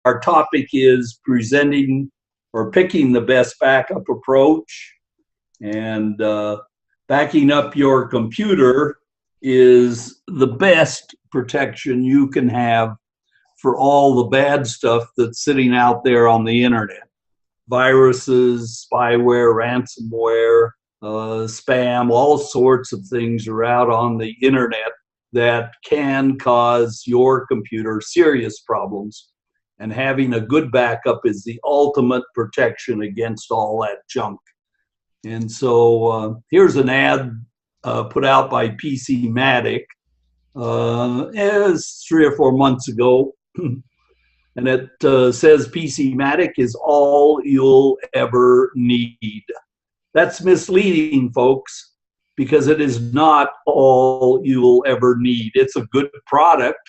our topic is presenting or picking the best backup approach. And backing up your computer is the best protection you can have for all the bad stuff that's sitting out there on the internet. Viruses, spyware, ransomware, spam, all sorts of things are out on the internet that can cause your computer serious problems. And having a good backup is the ultimate protection against all that junk. And so here's an ad put out by PCmatic as 3 or 4 months ago. And it says PCmatic is all you'll ever need. That's misleading, folks, because it is not all you'll ever need. It's a good product,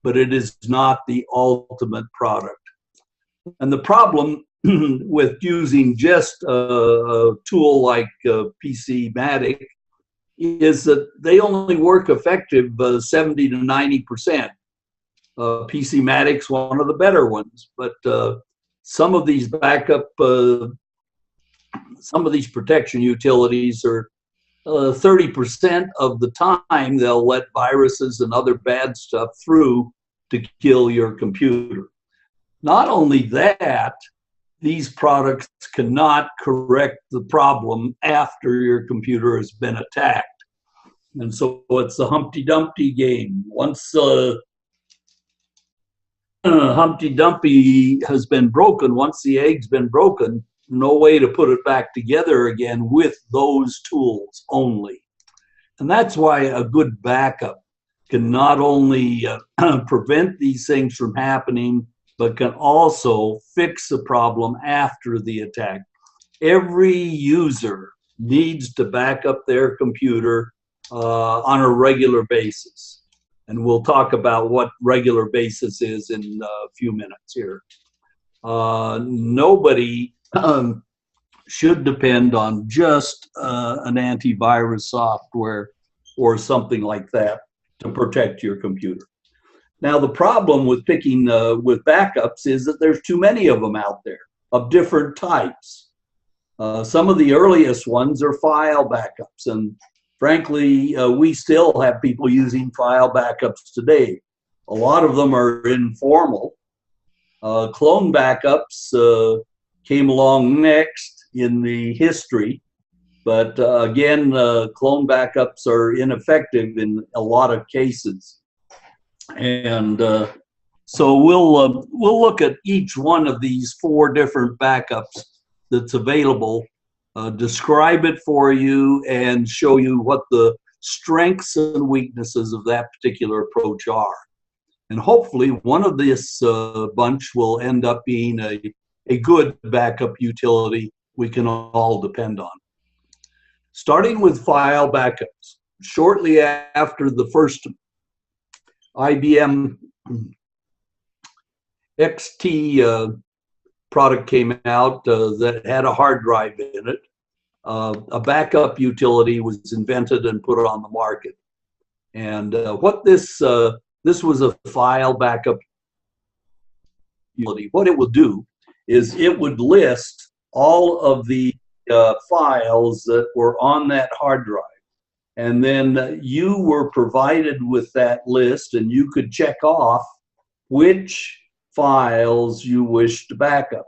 but it is not the ultimate product. And the problem with using just a tool like PCmatic is that they only work effective 70 to 90%. PCmatic's one of the better ones, but some of these backup, some of these protection utilities are 30% of the time they'll let viruses and other bad stuff through to kill your computer. Not only that, these products cannot correct the problem after your computer has been attacked. And so it's the Humpty Dumpty game. Once Humpty Dumpty has been broken, once the egg's been broken, no way to put it back together again with those tools only. And that's why a good backup can not only prevent these things from happening, but can also fix the problem after the attack. Every user needs to back up their computer on a regular basis. And we'll talk about what regular basis is in a few minutes here. Nobody should depend on just an antivirus software or something like that to protect your computer. Now, the problem with picking with backups is that there's too many of them out there of different types. Some of the earliest ones are file backups, and frankly, we still have people using file backups today. A lot of them are informal. Clone backups came along next in the history, but again, clone backups are ineffective in a lot of cases. And so we'll look at each one of these 4 different backups that's available, describe it for you, and show you what the strengths and weaknesses of that particular approach are. And hopefully one of this bunch will end up being a good backup utility we can all depend on. Starting with file backups. Shortly after the first IBM XT product came out that had a hard drive in it, a backup utility was invented and put on the market. And what this was a file backup utility. What it would do is it would list all of the files that were on that hard drive. And then you were provided with that list, and you could check off which files you wish to back up.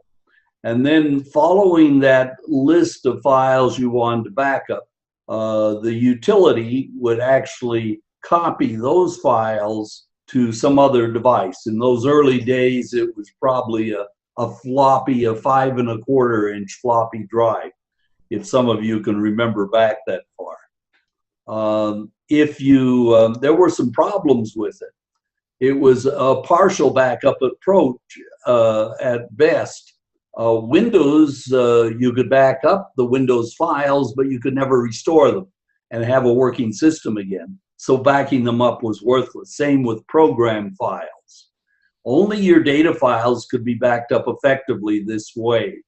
And then following that list of files you wanted to back up, the utility would actually copy those files to some other device. In those early days, it was probably a floppy, a 5 1/4 inch floppy drive, if some of you can remember back that far. There were some problems with it. It was a partial backup approach at best. Windows, you could back up the Windows files, but you could never restore them and have a working system again. So backing them up was worthless. Same with program files. Only your data files could be backed up effectively this way.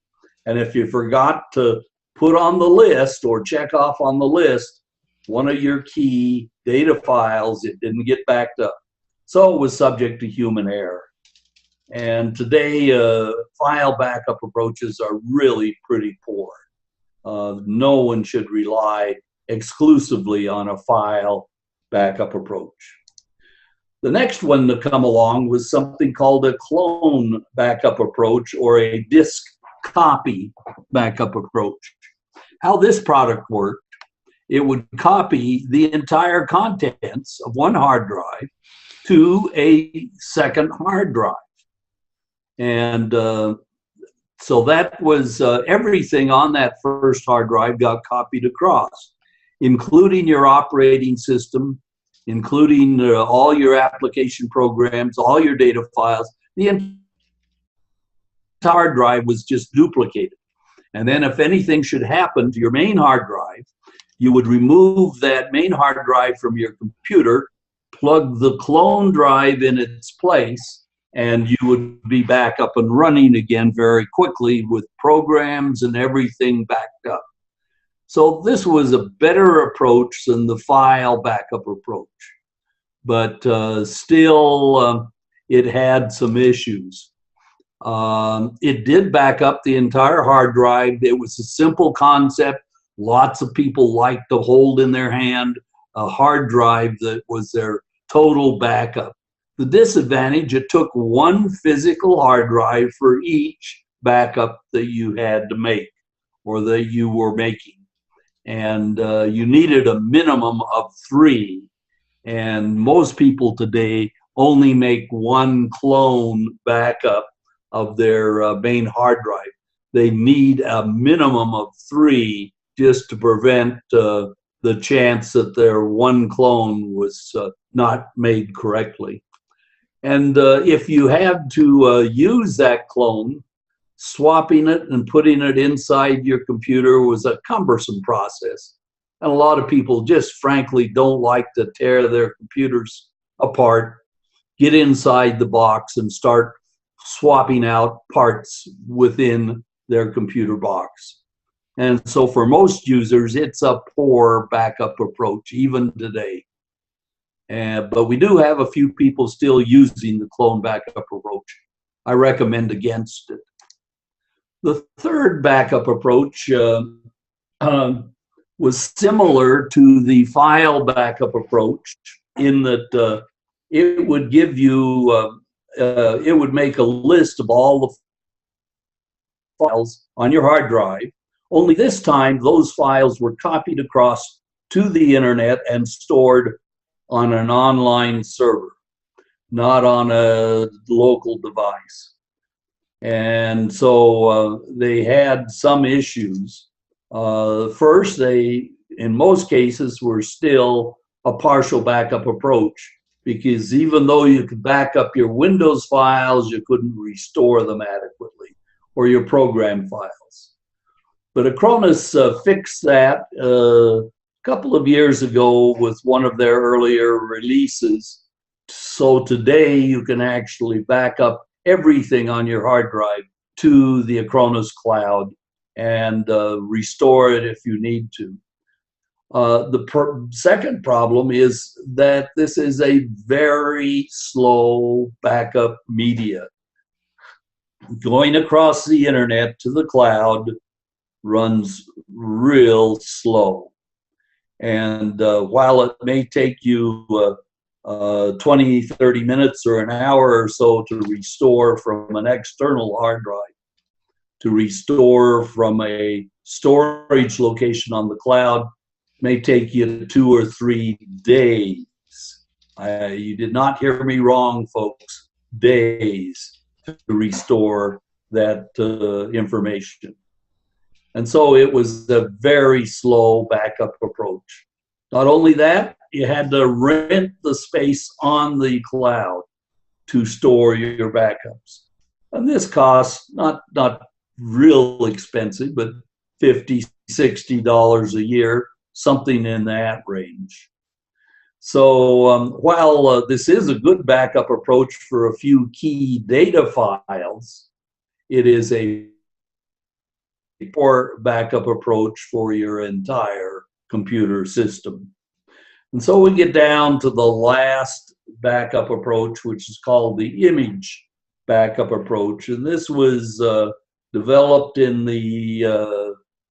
And if you forgot to put on the list or check off on the list one of your key data files, it didn't get backed up. So it was subject to human error. And today, file backup approaches are really pretty poor. No one should rely exclusively on a file backup approach. The next one to come along was something called a clone backup approach, or a disk copy backup approach. How this product worked: it would copy the entire contents of one hard drive to a second hard drive. And so that was everything on that first hard drive got copied across, including your operating system, including all your application programs, all your data files. The entire hard drive was just duplicated. And then if anything should happen to your main hard drive, you would remove that main hard drive from your computer, plug the clone drive in its place, and you would be back up and running again very quickly with programs and everything backed up. So this was a better approach than the file backup approach, but still it had some issues. It did back up the entire hard drive. It was a simple concept. Lots of people like to hold in their hand a hard drive that was their total backup. The disadvantage: it took one physical hard drive for each backup that you had to make or that you were making. And you needed a minimum of 3. And most people today only make one clone backup of their main hard drive. They need a minimum of 3 just to prevent the chance that their one clone was not made correctly. And if you had to use that clone, swapping it and putting it inside your computer was a cumbersome process. And a lot of people just frankly don't like to tear their computers apart, get inside the box and start swapping out parts within their computer box. And so for most users, it's a poor backup approach, even today. But we do have a few people still using the clone backup approach. I recommend against it. The third backup approach was similar to the file backup approach in that it would give you, it would make a list of all the files on your hard drive. Only this time, those files were copied across to the internet and stored on an online server, not on a local device. And so they had some issues. First, they, in most cases, were still a partial backup approach, because even though you could back up your Windows files, you couldn't restore them adequately, or your program files. But Acronis fixed that a couple of years ago with one of their earlier releases. So today you can actually back up everything on your hard drive to the Acronis cloud and restore it if you need to. The second problem is that this is a very slow backup media. Going across the internet to the cloud runs real slow. And while it may take you 20, 30 minutes or an hour or so to restore from an external hard drive, to restore from a storage location on the cloud, may take you 2 or 3 days. You did not hear me wrong, folks. Days to restore that information. And so it was a very slow backup approach. Not only that, you had to rent the space on the cloud to store your backups. And this costs not real expensive, but $50, $60 a year, something in that range. So while this is a good backup approach for a few key data files, it is a poor backup approach for your entire computer system. And so we get down to the last backup approach, which is called the image backup approach. And this was developed in the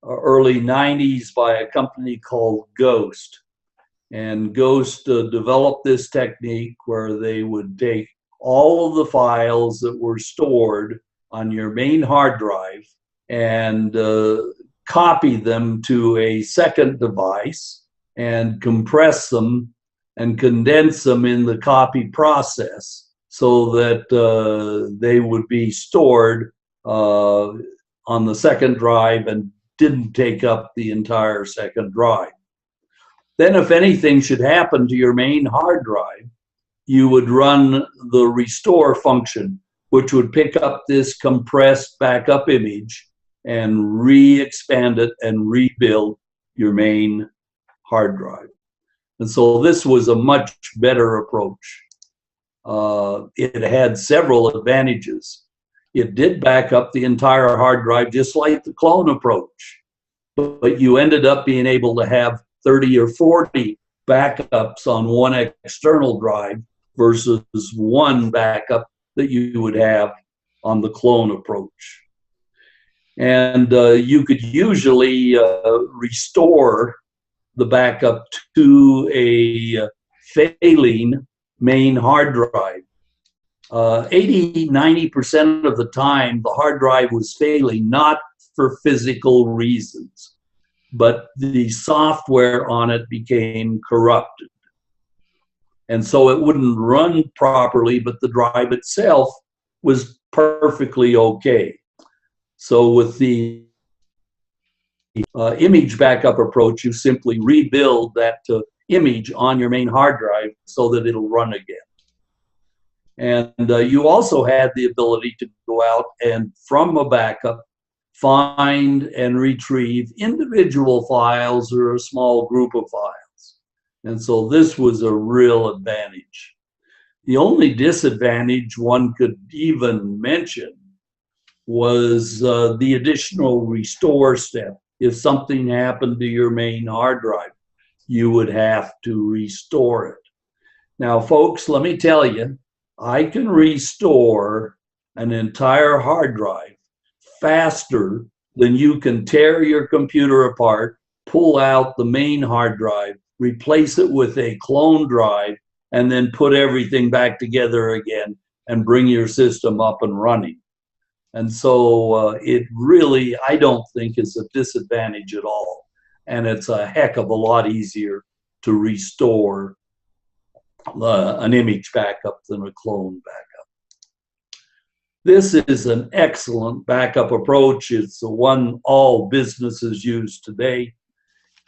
early 90s by a company called Ghost. And Ghost developed this technique where they would take all of the files that were stored on your main hard drive and copy them to a second device and compress them and condense them in the copy process so that they would be stored on the second drive and didn't take up the entire second drive. Then if anything should happen to your main hard drive, you would run the restore function, which would pick up this compressed backup image and re-expand it and rebuild your main hard drive. And so this was a much better approach. It had several advantages. It did back up the entire hard drive just like the clone approach, but you ended up being able to have 30 or 40 backups on one external drive versus one backup that you would have on the clone approach. And you could usually restore the backup to a failing main hard drive. 80–90% of the time, the hard drive was failing, not for physical reasons, but the software on it became corrupted. And so it wouldn't run properly, but the drive itself was perfectly okay. So with the image backup approach, you simply rebuild that image on your main hard drive so that it'll run again. And you also had the ability to go out and from a backup, find and retrieve individual files or a small group of files. And so this was a real advantage. The only disadvantage one could even mention was the additional restore step. If something happened to your main hard drive, you would have to restore it. Now, folks, let me tell you, I can restore an entire hard drive faster than you can tear your computer apart, pull out the main hard drive, replace it with a clone drive, and then put everything back together again and bring your system up and running. And so it really, I don't think, is a disadvantage at all. And it's a heck of a lot easier to restore an image backup than a clone backup. This is an excellent backup approach. It's the one all businesses use today.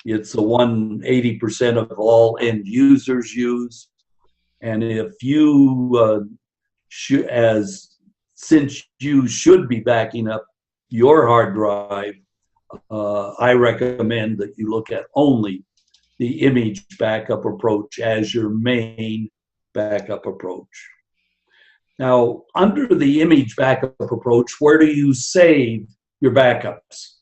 It's the one 80% of all end users use. And if you, since you should be backing up your hard drive, I recommend that you look at only the image backup approach as your main backup approach. Now, under the image backup approach, where do you save your backups?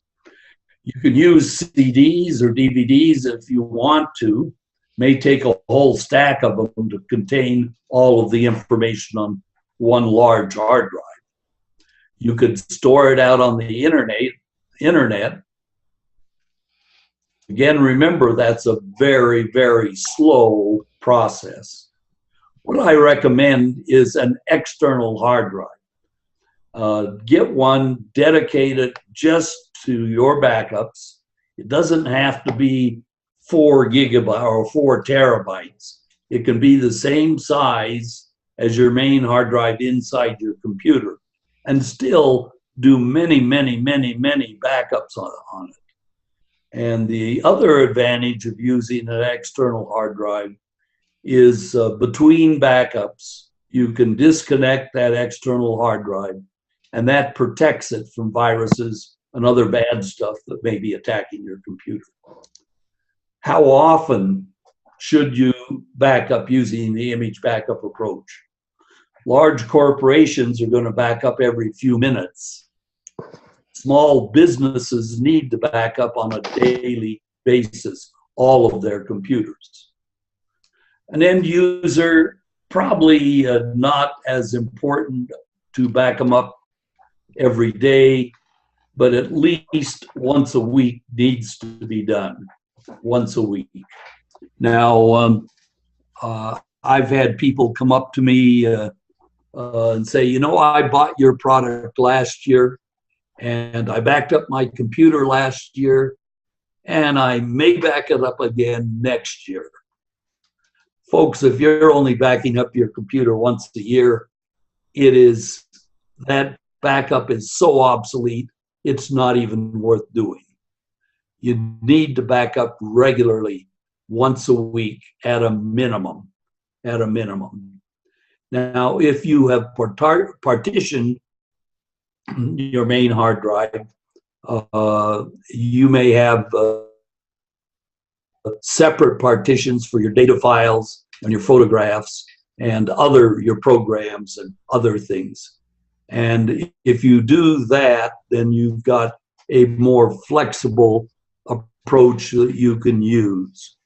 You can use CDs or DVDs if you want to. May take a whole stack of them to contain all of the information on one large hard drive. You could store it out on the internet. Again, remember, that's a very, very slow process. What I recommend is an external hard drive. Get one dedicated just to your backups. It doesn't have to be 4 gigabytes or 4 terabytes. It can be the same size as your main hard drive inside your computer and still do many, many, many, many backups on it. And the other advantage of using an external hard drive is between backups, you can disconnect that external hard drive, and that protects it from viruses and other bad stuff that may be attacking your computer. How often should you back up using the image backup approach? Large corporations are going to back up every few minutes. Small businesses need to back up on a daily basis all of their computers. An end user, probably not as important to back them up every day, but at least once a week needs to be done, once a week. Now, I've had people come up to me and say, you know, I bought your product last year and I backed up my computer last year and I may back it up again next year. Folks, if you're only backing up your computer once a year, that backup is so obsolete, it's not even worth doing. You need to back up regularly, once a week at a minimum, Now, if you have partitioned your main hard drive, you may have separate partitions for your data files and your photographs and your programs and other things. And if you do that, then you've got a more flexible approach that you can use.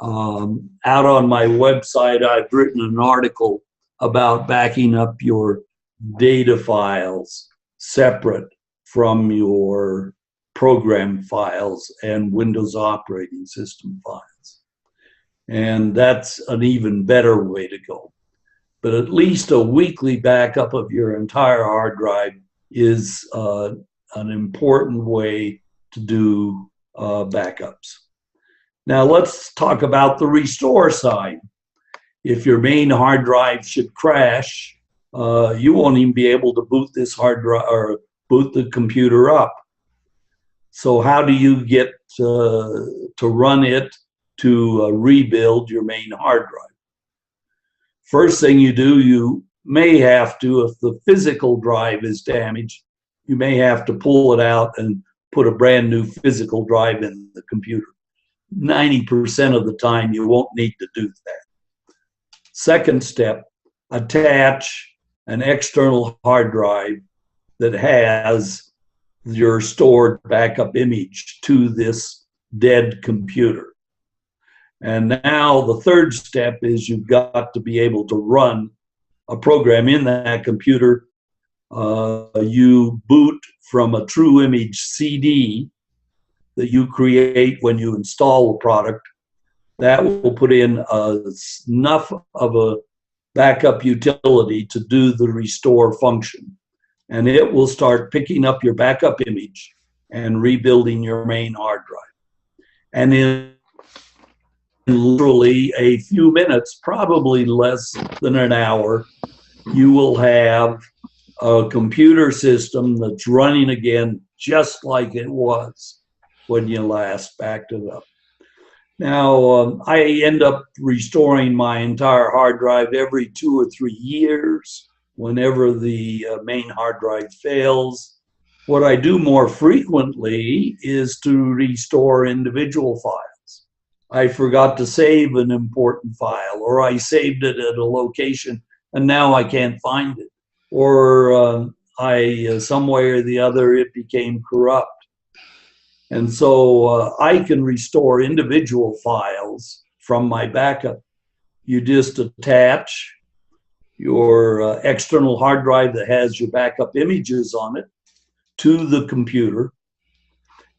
Out on my website, I've written an article about backing up your data files separate from your program files and Windows operating system files. And that's an even better way to go. But at least a weekly backup of your entire hard drive is an important way to do backups. Now let's talk about the restore side. If your main hard drive should crash, you won't even be able to boot this hard drive or boot the computer up. So how do you get to run it to rebuild your main hard drive? First thing you do, you may have to, if the physical drive is damaged, you may have to pull it out and put a brand new physical drive in the computer. 90% of the time, you won't need to do that. Second step, attach an external hard drive that has your stored backup image to this dead computer. And now the third step is you've got to be able to run a program in that computer. You boot from a true image CD that you create when you install the product. That will put in enough of a backup utility to do the restore function. And it will start picking up your backup image and rebuilding your main hard drive. And in literally a few minutes, probably less than an hour, you will have a computer system that's running again just like it was when you last backed it up. Now, I end up restoring my entire hard drive every 2 or 3 years whenever the main hard drive fails. What I do more frequently is to restore individual files. I forgot to save an important file, or I saved it at a location and now I can't find it, or some way or the other it became corrupt. And so I can restore individual files from my backup. You just attach your external hard drive that has your backup images on it to the computer,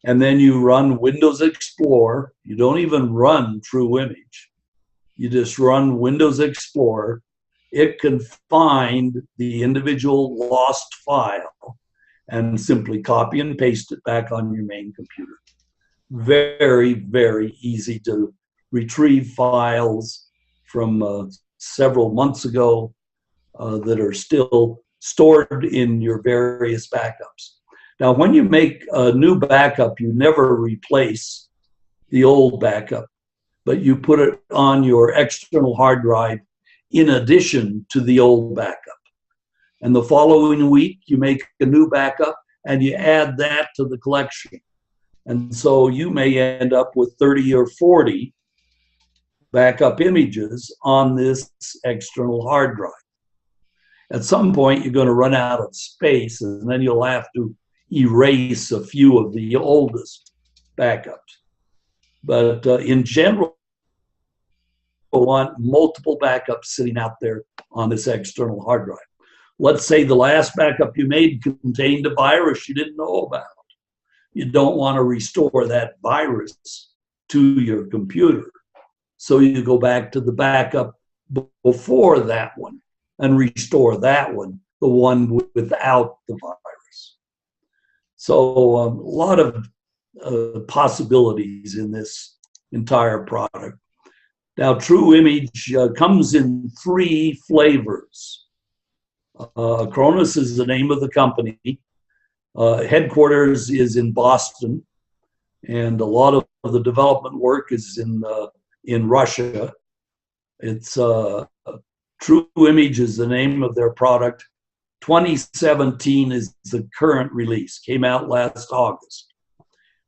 and then you run Windows Explorer. You don't even run True Image. You just run Windows Explorer. It can find the individual lost file and simply copy and paste it back on your main computer. Very, very easy to retrieve files from several months ago that are still stored in your various backups. Now, when you make a new backup, you never replace the old backup, but you put it on your external hard drive in addition to the old backup. And the following week, you make a new backup and you add that to the collection. And so you may end up with 30 or 40 backup images on this external hard drive. At some point, you're going to run out of space, and then you'll have to erase a few of the oldest backups. But in general, you want multiple backups sitting out there on this external hard drive. let's say the last backup you made contained a virus you didn't know about. You don't want to restore that virus to your computer. So you go back to the backup before that one and restore that one, the one without the virus. So a lot of possibilities in this entire product. Now, True Image comes in 3 flavors. Acronis is the name of the company. Headquarters is in Boston, and a lot of the development work is in Russia. It's True Image is the name of their product. 2017 is the current release. Came out last August.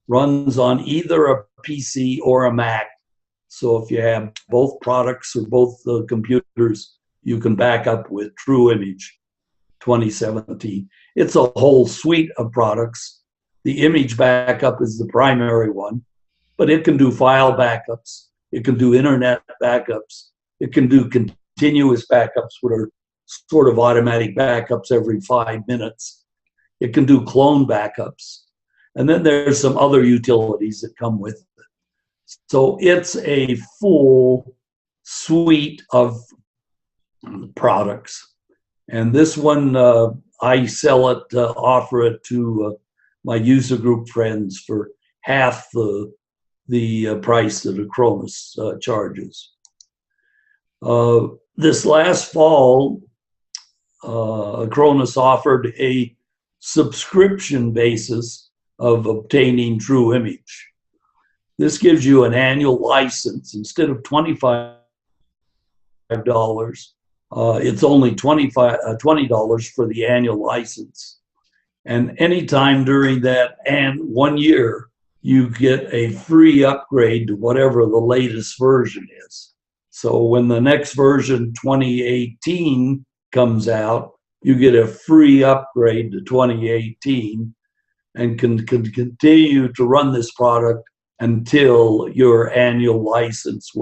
Runs on either a PC or a Mac. So if you have both products or both computers, you can back up with True Image 2017. It's a whole suite of products. The image backup is the primary one, but it can do file backups. It can do internet backups. It can do continuous backups, which are sort of automatic backups every 5 minutes. It can do clone backups. And then there's some other utilities that come with it. So it's a full suite of products. And this one, I sell it, offer it to my user group friends for half the price that Acronis charges. This last fall, Acronis offered a subscription basis of obtaining True Image. This gives you an annual license. Instead of $25, it's only $20 for the annual license. And anytime during that 1 year, you get a free upgrade to whatever the latest version is. So when the next version, 2018, comes out, you get a free upgrade to 2018 and can continue to run this product until your annual license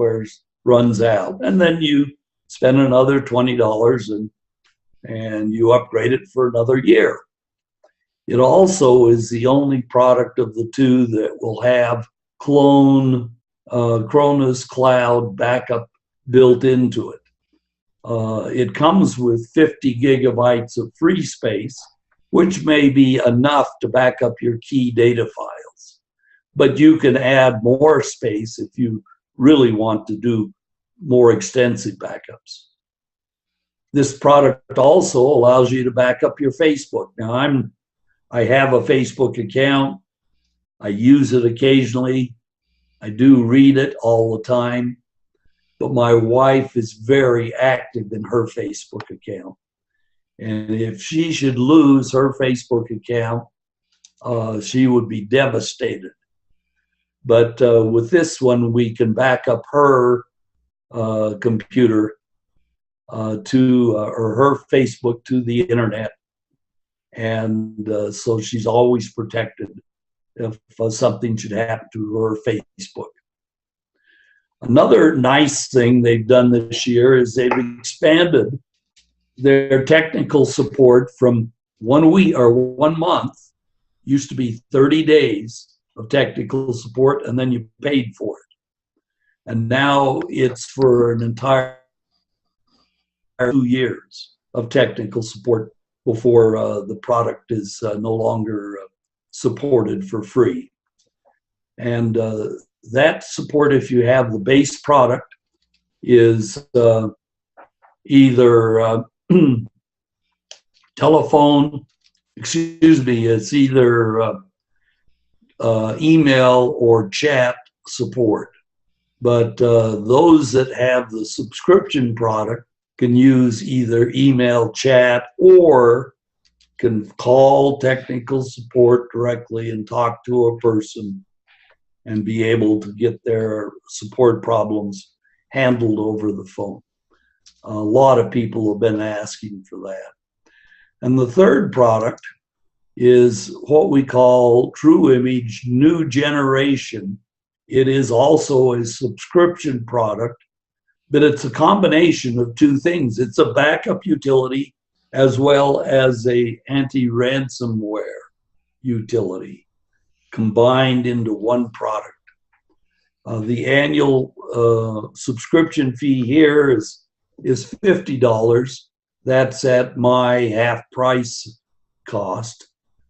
runs out. And then you spend another $20 and you upgrade it for another year. It also is the only product of the 2 that will have Acronis Cloud backup built into it. It comes with 50 gigabytes of free space, which may be enough to back up your key data files. But you can add more space if you really want to do more extensive backups. This product also allows you to back up your Facebook. Now, I have a Facebook account. I use it occasionally. I do read it all the time. But my wife is very active in her Facebook account. And if she should lose her Facebook account, she would be devastated. But with this one, we can back up her computer or her Facebook to the internet. And so she's always protected if something should happen to her Facebook. Another nice thing they've done this year is they've expanded their technical support from 1 week or 1 month, used to be 30 days of technical support, and then you paid for it. And now it's for an entire 2 years of technical support before the product is no longer supported for free. And that support, if you have the base product, is either telephone, it's either email or chat support. But those that have the subscription product can use either email, chat, or can call technical support directly and talk to a person and be able to get their support problems handled over the phone. A lot of people have been asking for that. And the third product is what we call True Image New Generation. It is also a subscription product, but it's a combination of 2 things. It's a backup utility as well as a anti-ransomware utility combined into one product. The annual subscription fee here is $50. That's at my half price cost,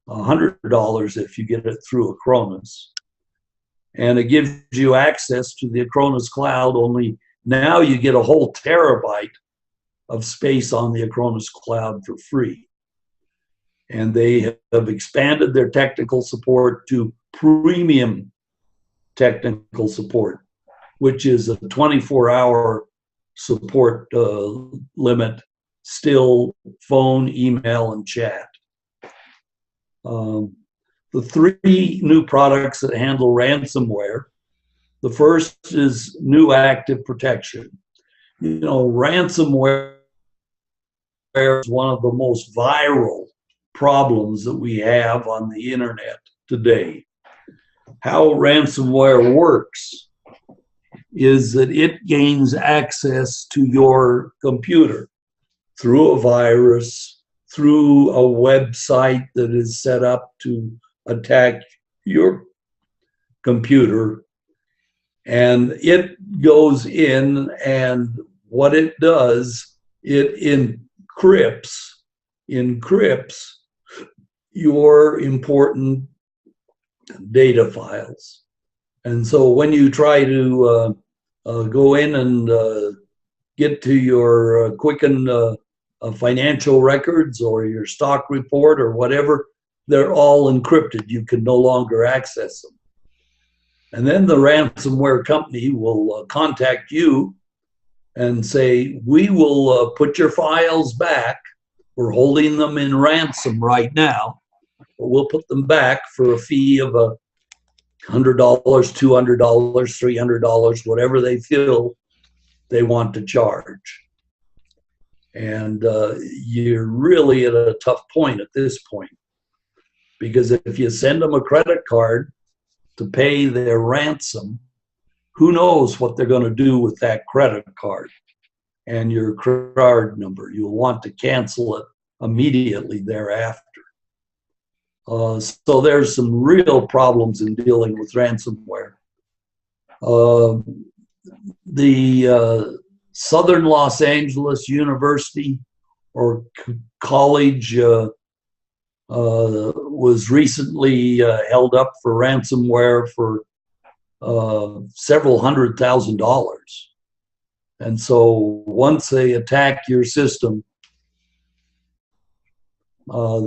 $100 if you get it through Acronis. And it gives you access to the Acronis cloud, only now you get a whole terabyte of space on the Acronis cloud for free. And they have expanded their technical support to premium technical support, which is a 24-hour support limit, still phone, email, and chat. The three new products that handle ransomware, the first is New Active Protection. You know, ransomware is one of the most viral problems that we have on the internet today. How ransomware works is that it gains access to your computer through a virus, through a website that is set up to attack your computer, and it goes in, and what it does, it encrypts your important data files. And so when you try to go in and get to your Quicken financial records or your stock report or whatever, they're all encrypted. You can no longer access them. And then the ransomware company will contact you and say, we will put your files back. We're holding them in ransom right now, but we'll put them back for a fee of $100, $200, $300, whatever they feel they want to charge. And you're really at a tough point at this point, because if you send them a credit card to pay their ransom, who knows what they're going to do with that credit card and your card number. You'll want to cancel it immediately thereafter. So there's some real problems in dealing with ransomware. The Southern Los Angeles University or college was recently held up for ransomware for several $100,000. And so once they attack your system,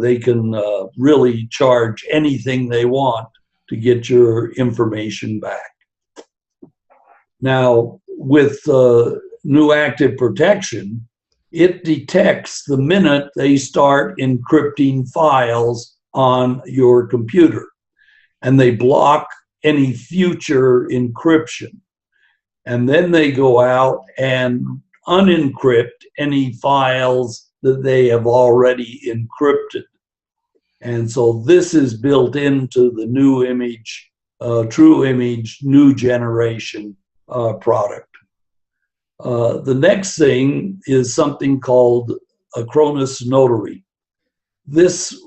they can really charge anything they want to get your information back. Now, with New Active Protection, it detects the minute they start encrypting files on your computer, and they block any future encryption. And then they go out and unencrypt any files that they have already encrypted. And so this is built into the new image, True Image, new generation product. The next thing is something called Acronis Notary. This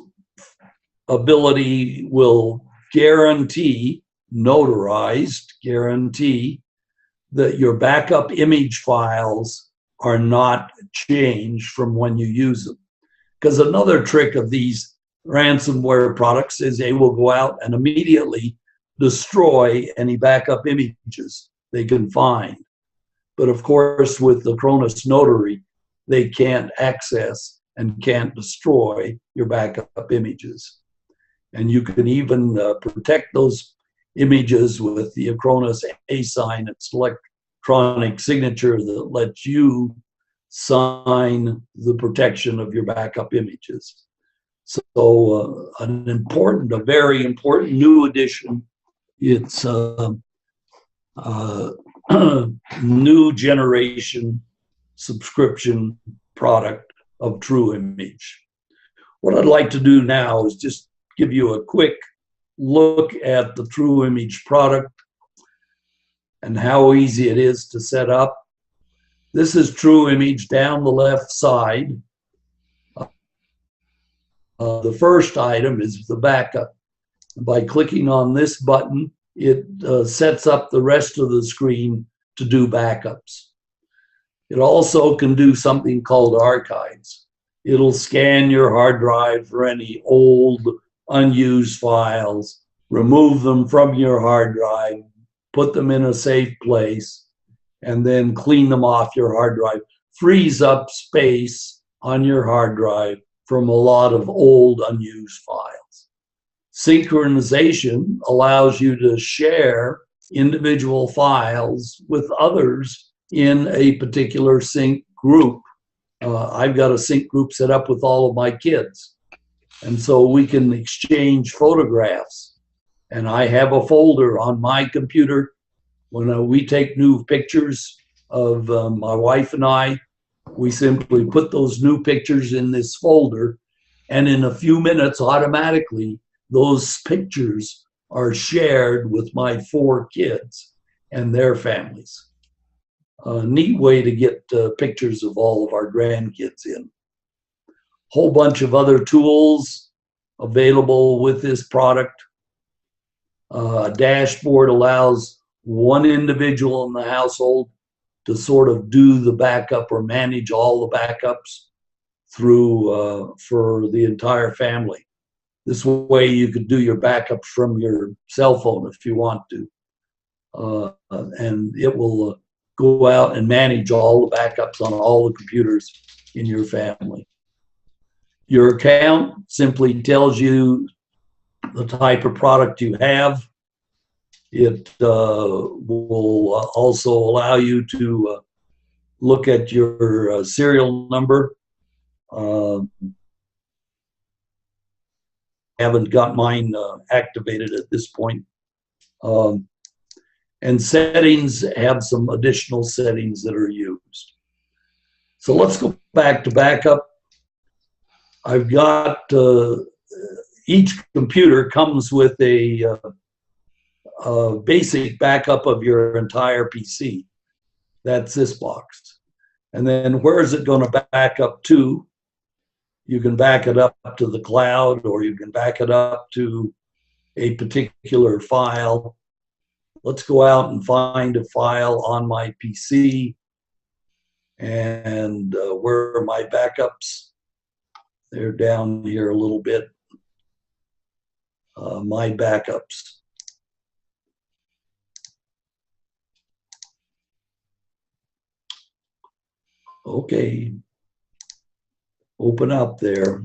ability will guarantee, notarized, guarantee that your backup image files are not changed from when you use them. Because another trick of these ransomware products is they will go out and immediately destroy any backup images they can find. But of course, with the Acronis Notary, they can't access and can't destroy your backup images. And you can even protect those images with the Acronis A-Sign. It's electronic signature that lets you sign the protection of your backup images. So a very important new addition. It's new generation subscription product of True Image. What I'd like to do now is just give you a quick look at the True Image product and how easy it is to set up. This is True Image down the left side. The first item is the backup. By clicking on this button, it sets up the rest of the screen to do backups. It also can do something called archives. It'll scan your hard drive for any old, unused files, remove them from your hard drive, put them in a safe place, and then clean them off your hard drive. Frees up space on your hard drive from a lot of old, unused files. Synchronization allows you to share individual files with others in a particular sync group. I've got a sync group set up with all of my kids. And so we can exchange photographs. And I have a folder on my computer. When we take new pictures of my wife and I, we simply put those new pictures in this folder. And in a few minutes, automatically, those pictures are shared with my 4 kids and their families. A neat way to get pictures of all of our grandkids in. Whole bunch of other tools available with this product. A dashboard allows one individual in the household to sort of do the backup or manage all the backups through for the entire family. This way you could do your backups from your cell phone if you want to. And it will go out and manage all the backups on all the computers in your family. Your account simply tells you the type of product you have. It will also allow you to look at your serial number. Haven't got mine activated at this point. And settings have some additional settings that are used. So let's go back to backup. I've got each computer comes with a basic backup of your entire PC. That's this box. And then where is it going to back up to? You can back it up to the cloud, or you can back it up to a particular file. Let's go out and find a file on my PC. And where are my backups? They're down here a little bit. My backups. Okay. Open up there.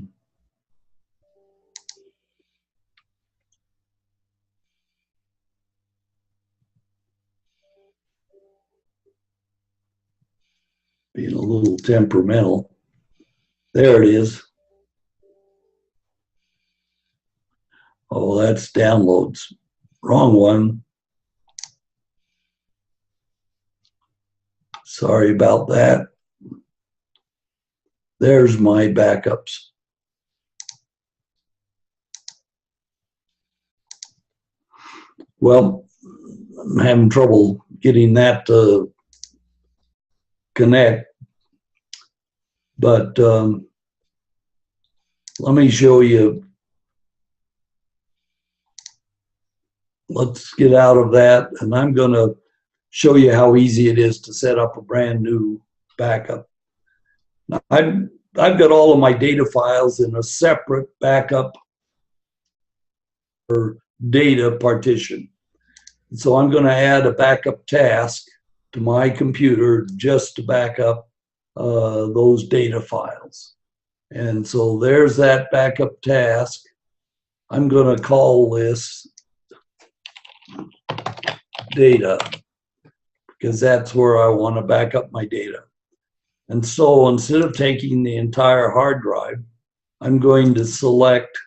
Being a little temperamental. There it is. Oh, that's downloads. Wrong one. Sorry about that. There's my backups. Well, I'm having trouble getting that to connect, but let me show you. Let's get out of that, and I'm going to show you how easy it is to set up a brand new backup. Now, I've got all of my data files in a separate backup or data partition. So I'm going to add a backup task to my computer just to back up those data files. And so there's that backup task. I'm going to call this data because that's where I want to back up my data. And so instead of taking the entire hard drive, I'm going to select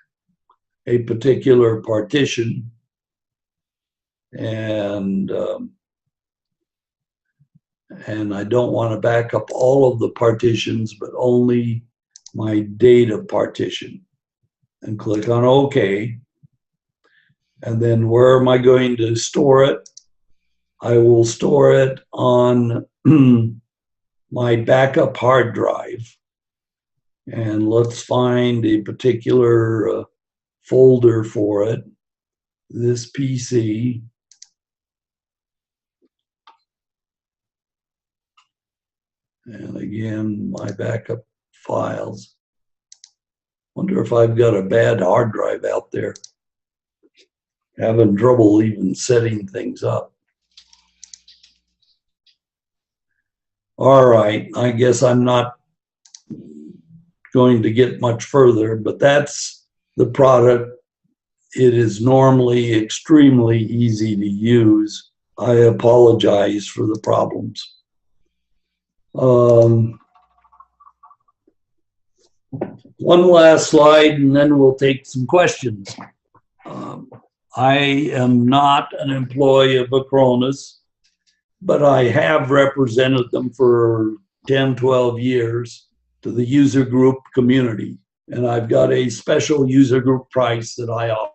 a particular partition, and I don't want to back up all of the partitions, but only my data partition. And click on OK. And then where am I going to store it? I will store it on my backup hard drive. And let's find a particular folder for it. This PC. And again, my backup files. Wonder if I've got a bad hard drive out there. Having trouble even setting things up. All right, I guess I'm not going to get much further, but that's the product. It is normally extremely easy to use. I apologize for the problems. One last slide, and then we'll take some questions. I am not an employee of Acronis, but I have represented them for 10, 12 years to the user group community. And I've got a special user group price that I offer.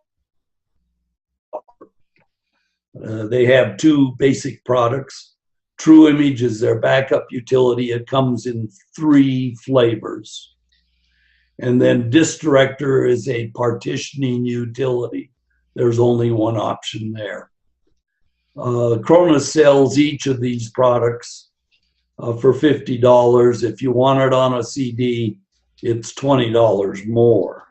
They have two basic products. True Image is their backup utility. It comes in 3 flavors. And then Disk Director is a partitioning utility. There's only one option there. Acronis sells each of these products for $50. If you want it on a CD, it's $20 more.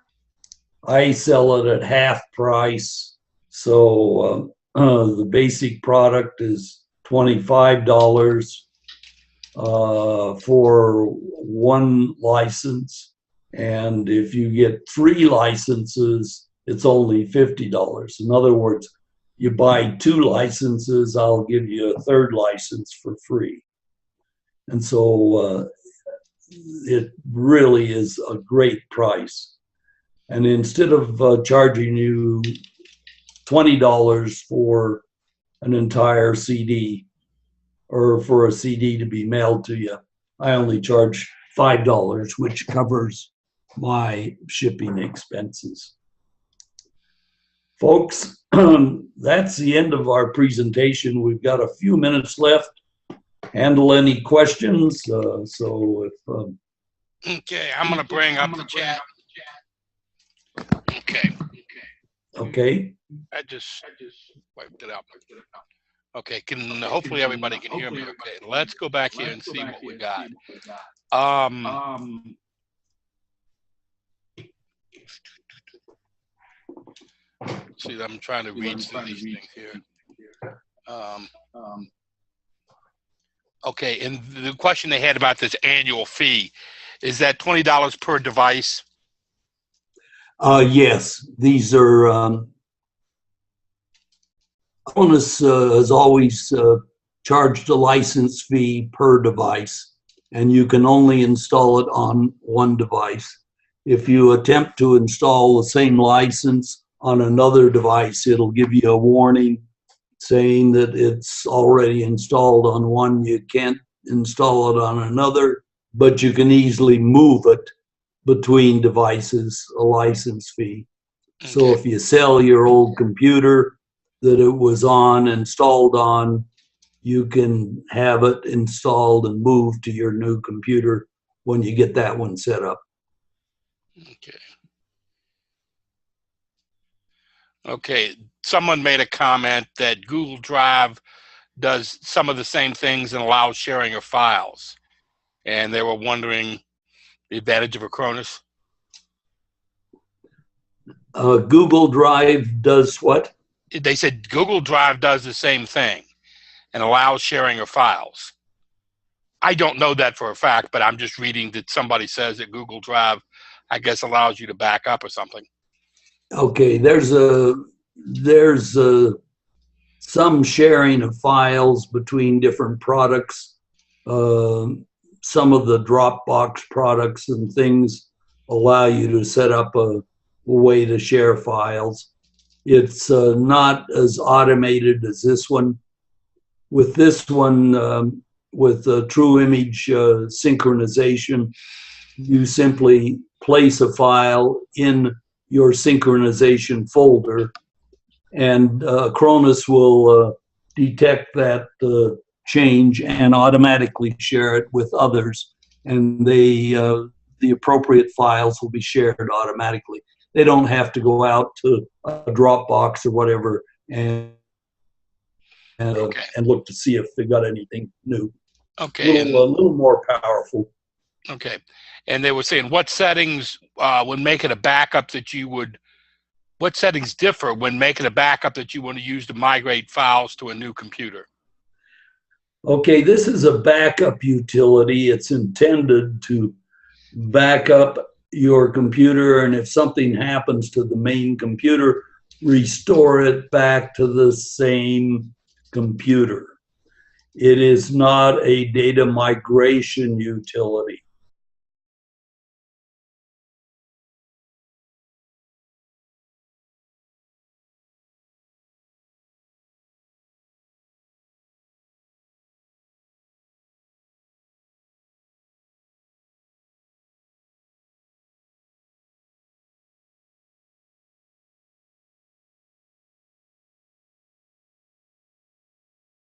I sell it at half price. So the basic product is $25 for 1 license. And if you get 3 licenses, it's only $50. In other words, you buy 2 licenses, I'll give you a 3rd license for free. And so it really is a great price. And instead of charging you $20 for an entire CD or for a CD to be mailed to you, I only charge $5, which covers my shipping expenses. Folks, that's the end of our presentation. We've got a few minutes left. Handle any questions. So if okay, I'm going to bring up the chat. Okay. Okay. I just wiped it out. Okay, hopefully everybody can hear me okay. Let's go back here and see what we got. See, I'm trying to read through these things here. Okay, and the question they had about this annual fee, is that $20 per device? Yes, these are, Acronis has always charged a license fee per device, and you can only install it on 1 device. If you attempt to install the same license on another device, it'll give you a warning saying that it's already installed on one. You can't install it on another, but you can easily move it between devices, a license fee. Okay. So if you sell your old computer that it was installed on, you can have it installed and moved to your new computer when you get that one set up. Okay. Okay, someone made a comment that Google Drive does some of the same things and allows sharing of files. And they were wondering the advantage of Acronis. Google Drive does what? They said Google Drive does the same thing and allows sharing of files. I don't know that for a fact, but I'm just reading that somebody says that Google Drive, I guess, allows you to back up or something. Okay, there's some sharing of files between different products. Some of the Dropbox products and things allow you to set up a way to share files. It's not as automated as this one. With this one, with True Image synchronization, you simply place a file in your synchronization folder, and Acronis will detect that change and automatically share it with others. And they the appropriate files will be shared automatically. They don't have to go out to a Dropbox or whatever and Okay. and look to see if they got anything new. Okay. A little more powerful. Okay. And they were saying what settings when making a backup that you would, what settings differ when making a backup that you want to use to migrate files to a new computer? Okay, this is a backup utility. It's intended to back up your computer, and if something happens to the main computer, restore it back to the same computer. It is not a data migration utility.